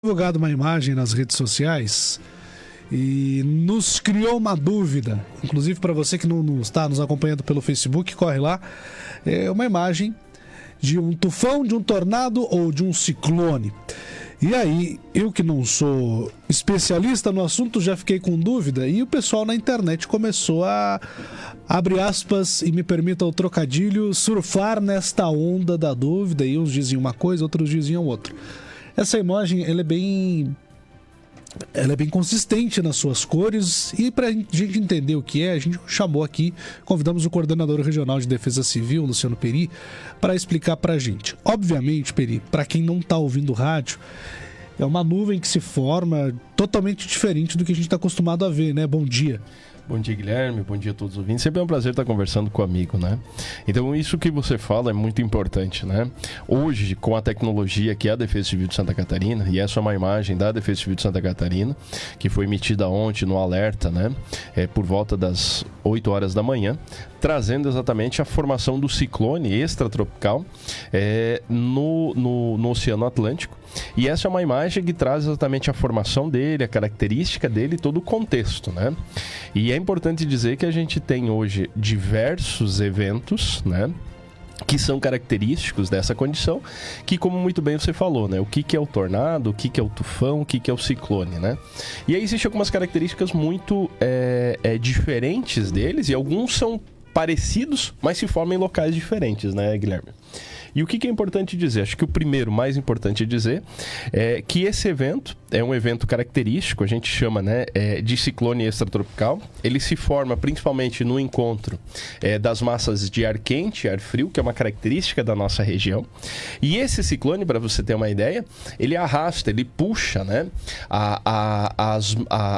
Divulgado uma imagem nas redes sociais e nos criou uma dúvida, inclusive para você que não está nos acompanhando pelo Facebook, corre lá. É uma imagem de um tufão, de um tornado ou de um ciclone. E aí, eu que não sou especialista no assunto, já fiquei com dúvida, e o pessoal na internet começou a, abre aspas, e me permita o trocadilho, surfar nesta onda da dúvida, e uns diziam uma coisa, outros diziam outra. Essa imagem, ela é bem consistente nas suas cores, e para a gente entender o que é, a gente chamou aqui, convidamos o coordenador regional de Defesa Civil, Luciano Peri, para explicar para a gente. Obviamente, Peri, para quem não está ouvindo rádio, é uma nuvem que se forma totalmente diferente do que a gente está acostumado a ver, né? Bom dia. Bom dia, Guilherme. Bom dia a todos os ouvintes. Sempre é um prazer estar conversando com o amigo, né? Então, isso que você fala é muito importante, né? Hoje, com a tecnologia que é a Defesa Civil de Santa Catarina, e essa é uma imagem da Defesa Civil de Santa Catarina, que foi emitida ontem no alerta, né? Por volta das 8 horas da manhã, trazendo exatamente a formação do ciclone extratropical no Oceano Atlântico. E essa é uma imagem que traz exatamente a formação dele, a característica dele e todo o contexto, né? E é importante dizer que a gente tem hoje diversos eventos, né, que são característicos dessa condição, que, como muito bem você falou, né? O que é o tornado, o que é o tufão, o que é o ciclone, né? E aí existem algumas características muito diferentes deles, e alguns são parecidos, mas se formam em locais diferentes, né, Guilherme? E o que é importante dizer? Acho que o primeiro, mais importante dizer, é que esse evento é um evento característico, a gente chama, né, de ciclone extratropical. Ele se forma principalmente no encontro das massas de ar quente e ar frio, que é uma característica da nossa região. E esse ciclone, para você ter uma ideia, ele arrasta, ele puxa, né,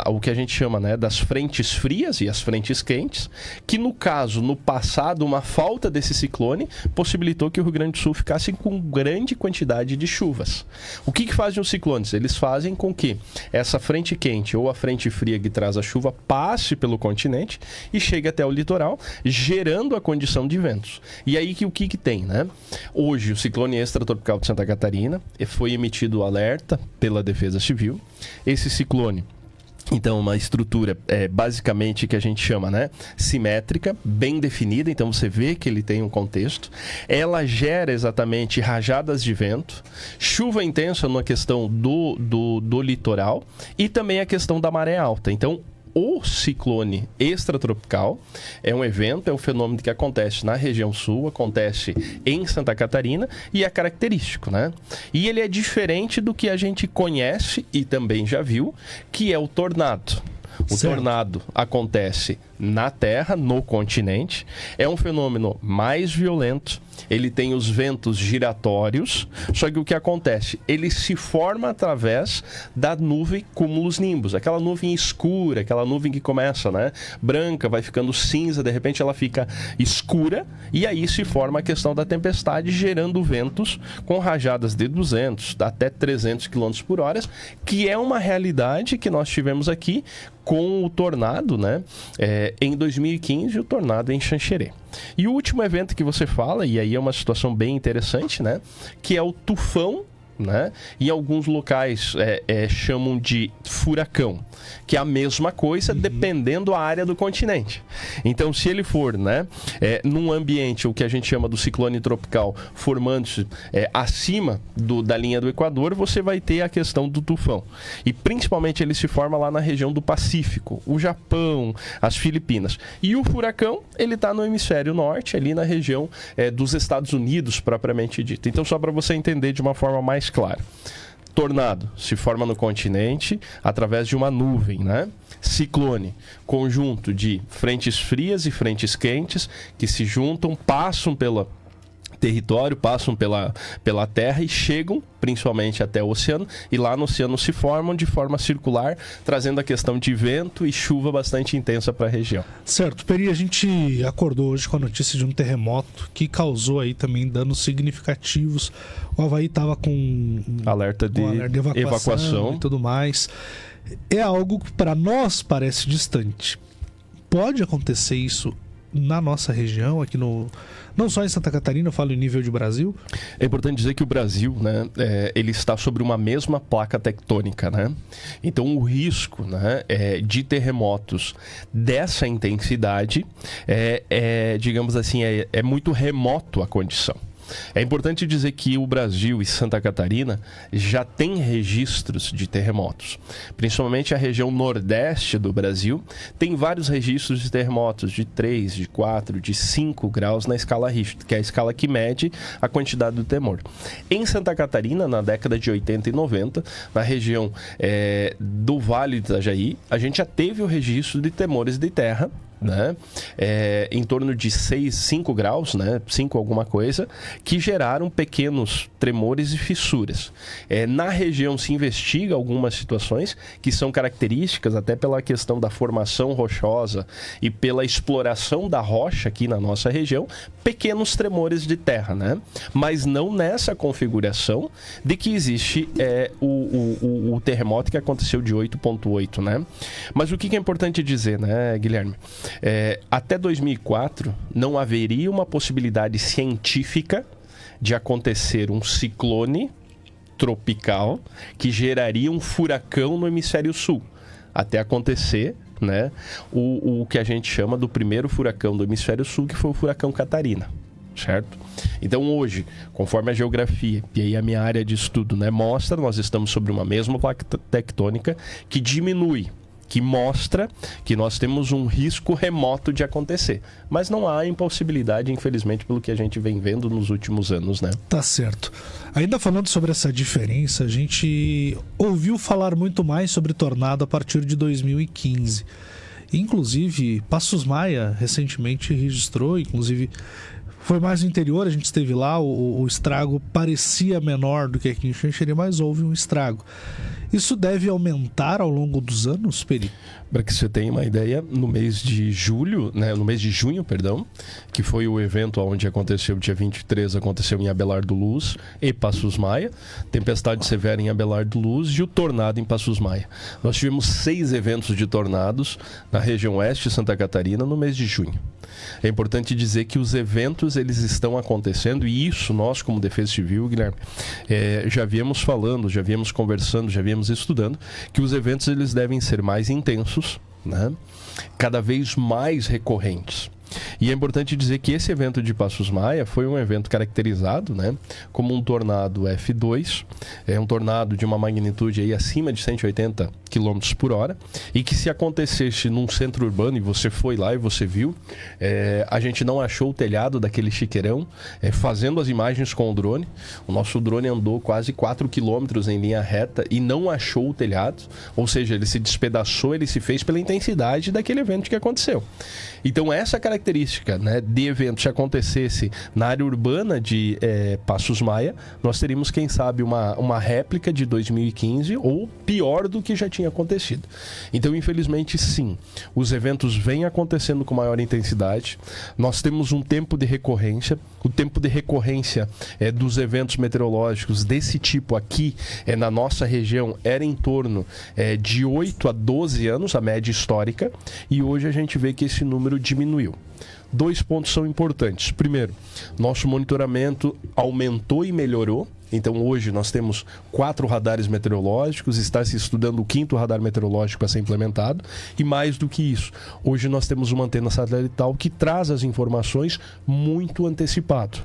o que a gente chama, né, das frentes frias e as frentes quentes, que no caso, no passado, uma falta desse ciclone possibilitou que o Rio Grande do Sul ficasse com grande quantidade de chuvas. O que fazem os ciclones? Eles fazem com que essa frente quente ou a frente fria que traz a chuva passe pelo continente e chegue até o litoral, gerando a condição de ventos. E aí o que tem, né? Hoje, o ciclone extratropical de Santa Catarina foi emitido alerta pela Defesa Civil. Esse ciclone, então, uma estrutura basicamente que a gente chama, né, simétrica, bem definida, então você vê que ele tem um contexto. Ela gera exatamente rajadas de vento, chuva intensa na questão do litoral e também a questão da maré alta. Então, o ciclone extratropical é um evento, é um fenômeno que acontece na região sul, acontece em Santa Catarina e é característico, né? E ele é diferente do que a gente conhece e também já viu, que é o tornado. O tornado acontece na Terra, no continente. É um fenômeno mais violento. Ele tem os ventos giratórios. Só que o que acontece? Ele se forma através da nuvem cumulus-nimbus. Aquela nuvem escura, aquela nuvem que começa, né, branca, vai ficando cinza, de repente ela fica escura. E aí se forma a questão da tempestade, gerando ventos com rajadas de 200 até 300 km por hora, que é uma realidade que nós tivemos aqui com o tornado, né? Em 2015, o tornado em Xanxerê. E o último evento que você fala, e aí é uma situação bem interessante, né? Que é o tufão, né? Em alguns locais chamam de furacão, que é a mesma coisa, dependendo da área do continente. Então, se ele for, né, num ambiente, o que a gente chama do ciclone tropical, formando-se acima da linha do Equador, você vai ter a questão do tufão. E principalmente ele se forma lá na região do Pacífico, o Japão, as Filipinas. E o furacão, ele está no hemisfério norte, ali na região dos Estados Unidos, propriamente dito. Então, só para você entender de uma forma mais clara. Tornado se forma no continente através de uma nuvem, né? Ciclone, conjunto de frentes frias e frentes quentes que se juntam, passam pelo território, passam pela terra e chegam principalmente até o oceano, e lá no oceano se formam de forma circular, trazendo a questão de vento e chuva bastante intensa para a região. Certo, Peri, a gente acordou hoje com a notícia de um terremoto que causou aí também danos significativos. O Avaí estava com alerta de evacuação e tudo mais. É algo que para nós parece distante. Pode acontecer isso na nossa região, aqui não só em Santa Catarina, eu falo em nível de Brasil? É importante dizer que o Brasil, né, ele está sobre uma mesma placa tectônica, né? Então o risco, né, de terremotos dessa intensidade digamos assim, é muito remoto a condição. É importante dizer que o Brasil e Santa Catarina já têm registros de terremotos. Principalmente a região nordeste do Brasil tem vários registros de terremotos de 3, de 4, de 5 graus na escala Richter, que é a escala que mede a quantidade do tremor. Em Santa Catarina, na década de 80 e 90, na região do Vale do Itajaí, a gente já teve o registro de tremores de terra, né? Em torno de 5 graus, né? 5 alguma coisa, que geraram pequenos tremores e fissuras. Na região se investiga algumas situações que são características até pela questão da formação rochosa e pela exploração da rocha aqui na nossa região, pequenos tremores de terra, né? Mas não nessa configuração de que existe o terremoto que aconteceu de 8.8, né? Mas o que é importante dizer, né, Guilherme? Até 2004 não haveria uma possibilidade científica de acontecer um ciclone tropical que geraria um furacão no hemisfério sul, até acontecer, né, o que a gente chama do primeiro furacão do hemisfério sul, que foi o furacão Catarina. Certo? Então hoje, conforme a geografia e aí a minha área de estudo, né, mostra, nós estamos sobre uma mesma placa tectônica que diminui, que mostra que nós temos um risco remoto de acontecer. Mas não há impossibilidade, infelizmente, pelo que a gente vem vendo nos últimos anos, né? Tá certo. Ainda falando sobre essa diferença, a gente ouviu falar muito mais sobre tornado a partir de 2015. Inclusive, Passos Maia recentemente registrou, inclusive foi mais no interior, a gente esteve lá, o estrago parecia menor do que aqui em Xanxerê, mas houve um estrago. Isso deve aumentar ao longo dos anos, Peri? Para que você tenha uma ideia, no mês de julho, né, no mês de junho, perdão, que foi o evento onde aconteceu, dia 23, aconteceu em Abelardo Luz e Passos Maia, tempestade severa em Abelardo Luz e o tornado em Passos Maia. Nós tivemos 6 eventos de tornados na região oeste de Santa Catarina no mês de junho. É importante dizer que os eventos eles estão acontecendo e isso nós como Defesa Civil, Guilherme, já viemos falando, já viemos conversando, já viemos estudando que os eventos eles devem ser mais intensos, né? Cada vez mais recorrentes. E é importante dizer que esse evento de Passos Maia foi um evento caracterizado, né, como um tornado F2, um tornado de uma magnitude aí acima de 180 km por hora, e que se acontecesse num centro urbano, e você foi lá e você viu, a gente não achou o telhado daquele chiqueirão, fazendo as imagens com o drone. O nosso drone andou quase 4 km em linha reta e não achou o telhado, ou seja, ele se despedaçou, ele se fez pela intensidade daquele evento que aconteceu. Então essa característica, né, de evento, se acontecesse na área urbana de Passos Maia, nós teríamos, quem sabe, uma réplica de 2015 ou pior do que já tinha acontecido. Então, infelizmente, sim, os eventos vêm acontecendo com maior intensidade. Nós temos um tempo de recorrência. O tempo de recorrência dos eventos meteorológicos desse tipo aqui na nossa região era em torno de 8 a 12 anos, a média histórica, e hoje a gente vê que esse número diminuiu. 2 pontos são importantes. Primeiro, nosso monitoramento aumentou e melhorou. Então hoje nós temos 4 radares meteorológicos, está se estudando o 5º radar meteorológico a ser implementado, e mais do que isso, hoje nós temos uma antena satelital que traz as informações muito antecipado.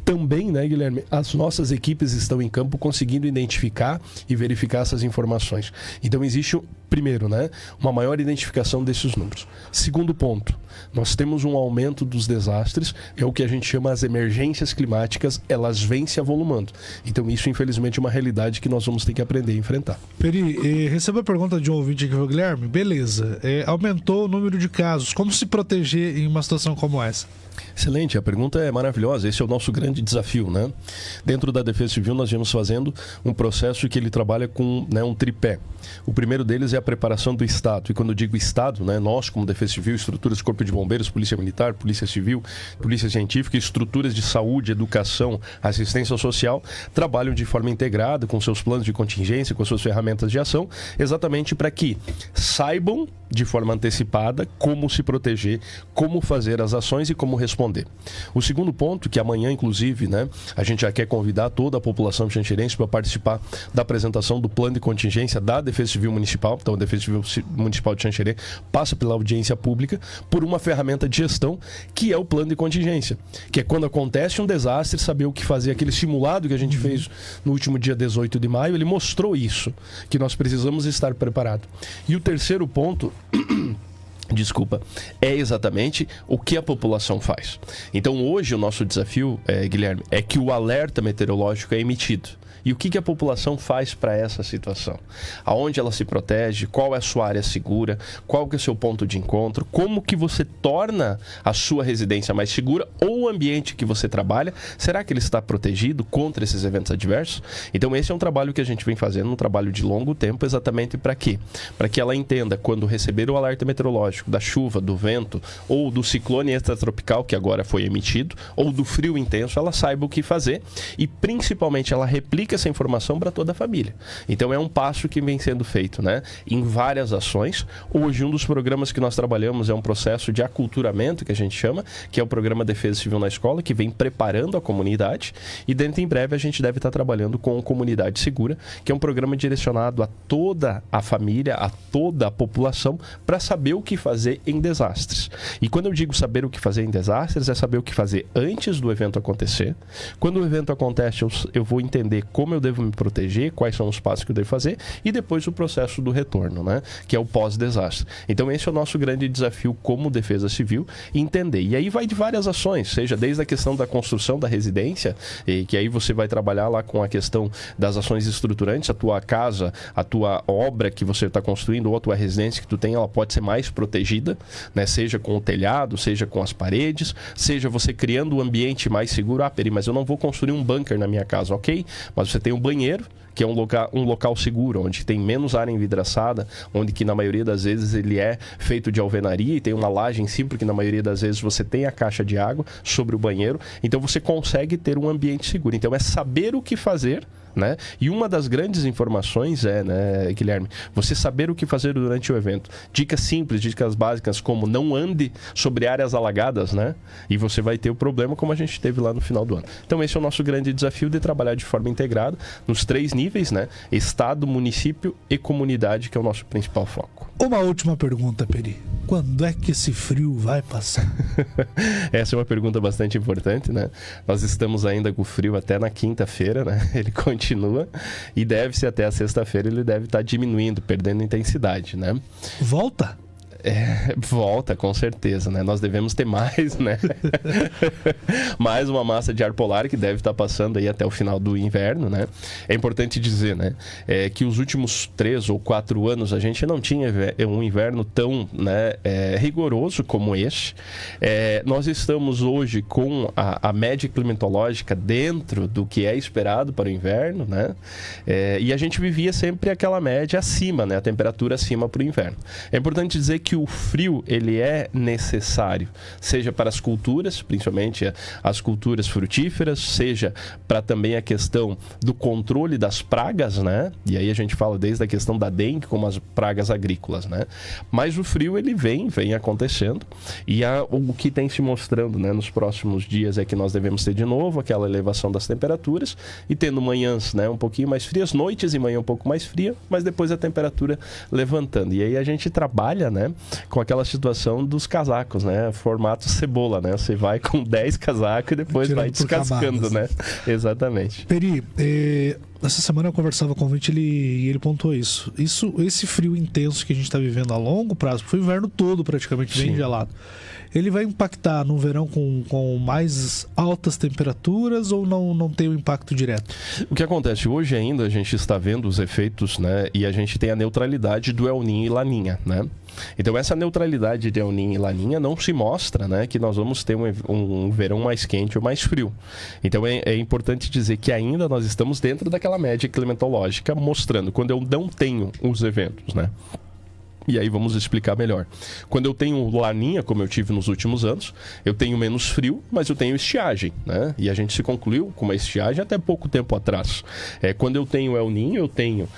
Também, né, Guilherme, as nossas equipes estão em campo conseguindo identificar e verificar essas informações. Então existe, primeiro, né, uma maior identificação desses números. Segundo ponto, nós temos um aumento dos desastres, é o que a gente chama as emergências climáticas, elas vêm se avolumando. Então isso, infelizmente, é uma realidade que nós vamos ter que aprender a enfrentar. Peri, recebeu a pergunta de um ouvinte aqui, Guilherme, beleza, aumentou o número de casos, como se proteger em uma situação como essa? Excelente, a pergunta é maravilhosa. Esse é o nosso grande desafio, né? Dentro da Defesa Civil, nós viemos fazendo um processo que ele trabalha com, né, um tripé. O primeiro deles é a preparação do Estado. E quando eu digo Estado, né, nós, como Defesa Civil, estruturas Corpo de Bombeiros, Polícia Militar, Polícia Civil, Polícia Científica, estruturas de saúde, educação, assistência social, trabalham de forma integrada com seus planos de contingência, com suas ferramentas de ação, exatamente para que saibam de forma antecipada como se proteger, como fazer as ações e como responder. O segundo ponto, que amanhã, inclusive, né, a gente já quer convidar toda a população xanxerense para participar da apresentação do plano de contingência da Defesa Civil Municipal. Então, a Defesa Civil Municipal de Xanxerê passa pela audiência pública por uma ferramenta de gestão, que é o plano de contingência, que é quando acontece um desastre, saber o que fazer. Aquele simulado que a gente fez no último dia 18 de maio, ele mostrou isso, que nós precisamos estar preparados. E o terceiro ponto... Desculpa, é exatamente o que a população faz. Então hoje o nosso desafio, Guilherme, é que o alerta meteorológico é emitido. E o que a população faz para essa situação? Aonde ela se protege? Qual é a sua área segura? Qual que é o seu ponto de encontro? Como que você torna a sua residência mais segura ou o ambiente que você trabalha? Será que ele está protegido contra esses eventos adversos? Então esse é um trabalho que a gente vem fazendo, um trabalho de longo tempo, exatamente para quê? Para que ela entenda quando receber o alerta meteorológico da chuva, do vento ou do ciclone extratropical que agora foi emitido, ou do frio intenso, ela saiba o que fazer e principalmente ela replica essa informação para toda a família. Então é um passo que vem sendo feito, né, em várias ações. Hoje um dos programas que nós trabalhamos é um processo de aculturamento, que a gente chama, que é o programa Defesa Civil na Escola, que vem preparando a comunidade, e dentro em breve a gente deve estar trabalhando com Comunidade Segura, que é um programa direcionado a toda a família, a toda a população, para saber o que fazer em desastres. E quando eu digo saber o que fazer em desastres, é saber o que fazer antes do evento acontecer. Quando o evento acontece, eu vou entender como eu devo me proteger, quais são os passos que eu devo fazer, e depois o processo do retorno, né, que é o pós-desastre. Então esse é o nosso grande desafio como Defesa Civil, entender. E aí vai de várias ações, seja desde a questão da construção da residência, e que aí você vai trabalhar lá com a questão das ações estruturantes, a tua casa, a tua obra que você está construindo, ou a tua residência que tu tem, ela pode ser mais protegida, né, seja com o telhado, seja com as paredes, seja você criando um ambiente mais seguro. Ah, Peri, mas eu não vou construir um bunker na minha casa, ok? Mas você tem um banheiro, que é um local seguro, onde tem menos área envidraçada, onde que na maioria das vezes ele é feito de alvenaria e tem uma laje em cima, porque na maioria das vezes você tem a caixa de água sobre o banheiro, então você consegue ter um ambiente seguro. Então é saber o que fazer, né? E uma das grandes informações é, né, Guilherme, você saber o que fazer durante o evento. Dicas simples, dicas básicas, como não ande sobre áreas alagadas, né? E você vai ter o problema como a gente teve lá no final do ano. Então esse é o nosso grande desafio de trabalhar de forma integrada nos 3 níveis, né? Estado, município e comunidade, que é o nosso principal foco. Uma última pergunta, Peri. Quando é que esse frio vai passar? Essa é uma pergunta bastante importante, né? Nós estamos ainda com frio até na quinta-feira, né? Ele continua e deve-se até a sexta-feira ele deve estar diminuindo, perdendo intensidade, né? Volta? Volta, com certeza, né? Nós devemos ter mais, né? Mais uma massa de ar polar que deve estar passando aí até o final do inverno, né? É importante dizer, né? Que os últimos 3 ou 4 anos a gente não tinha um inverno tão, né, rigoroso como este. Nós estamos hoje com a média climatológica dentro do que é esperado para o inverno, né? E a gente vivia sempre aquela média acima, né? A temperatura acima para o inverno. É importante dizer que o frio, ele é necessário, seja para as culturas, principalmente as culturas frutíferas, seja para também a questão do controle das pragas, né? E aí a gente fala desde a questão da dengue, como as pragas agrícolas, né? Mas o frio, ele vem acontecendo, e o que tem se mostrando, né, nos próximos dias é que nós devemos ter de novo aquela elevação das temperaturas, e tendo manhãs, né, um pouquinho mais frias, noites e manhã um pouco mais fria, mas depois a temperatura levantando. E aí a gente trabalha, né, com aquela situação dos casacos, né? Formato cebola, né? Você vai com 10 casacos e depois vai descascando, né? Exatamente. Peri, Essa semana eu conversava com o ouvinte e ele pontuou isso. Esse frio intenso que a gente está vivendo a longo prazo, foi o inverno todo praticamente bem gelado, ele vai impactar no verão com mais altas temperaturas ou não tem um impacto direto? O que acontece hoje ainda, a gente está vendo os efeitos, né? E a gente tem a neutralidade do El Niño e Laninha, né? Então essa neutralidade de El Niño e Laninha não se mostra, né, que nós vamos ter um verão mais quente ou mais frio. Então é importante dizer que ainda nós estamos dentro daquela média climatológica, mostrando quando eu não tenho os eventos, né? E aí vamos explicar melhor. Quando eu tenho laninha, como eu tive nos últimos anos, eu tenho menos frio, mas eu tenho estiagem, né? E a gente se concluiu com uma estiagem até pouco tempo atrás. Quando eu tenho El Niño, eu tenho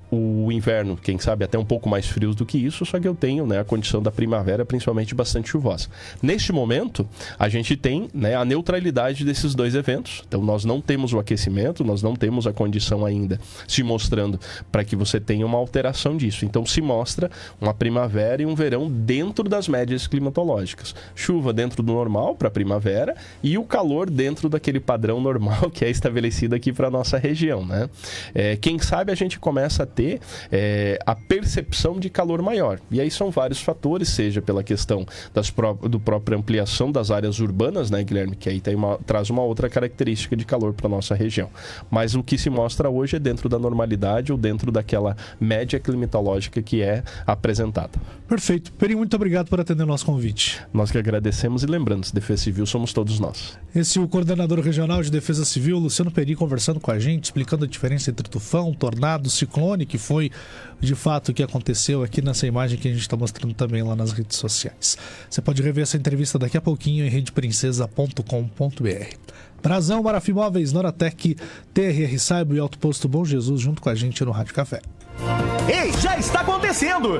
o inverno, quem sabe até um pouco mais frios do que isso, só que eu tenho, né, a condição da primavera principalmente bastante chuvosa. Neste momento, a gente tem, né, a neutralidade desses dois eventos. Então nós não temos o aquecimento, nós não temos a condição ainda se mostrando para que você tenha uma alteração disso. Então se mostra uma primavera e um verão dentro das médias climatológicas. Chuva dentro do normal para a primavera e o calor dentro daquele padrão normal que é estabelecido aqui para a nossa região, né? Quem sabe a gente começa a ter a percepção de calor maior. E aí são vários fatores, seja pela questão do própria ampliação das áreas urbanas, né, Guilherme? Que aí traz uma outra característica de calor para a nossa região. Mas o que se mostra hoje é dentro da normalidade ou dentro daquela média climatológica que é apresentada. Perfeito. Peri, muito obrigado por atender o nosso convite. Nós que agradecemos e lembrando, Defesa Civil somos todos nós. Esse é o coordenador regional de Defesa Civil, Luciano Peri, conversando com a gente, explicando a diferença entre tufão, tornado, ciclone, que foi de fato o que aconteceu aqui nessa imagem que a gente está mostrando também lá nas redes sociais. Você pode rever essa entrevista daqui a pouquinho em redeprincesa.com.br. Brazão, Marafimóveis, Noratec, TRR Cyber e Alto Posto Bom Jesus junto com a gente no Rádio Café. Ei, já está acontecendo!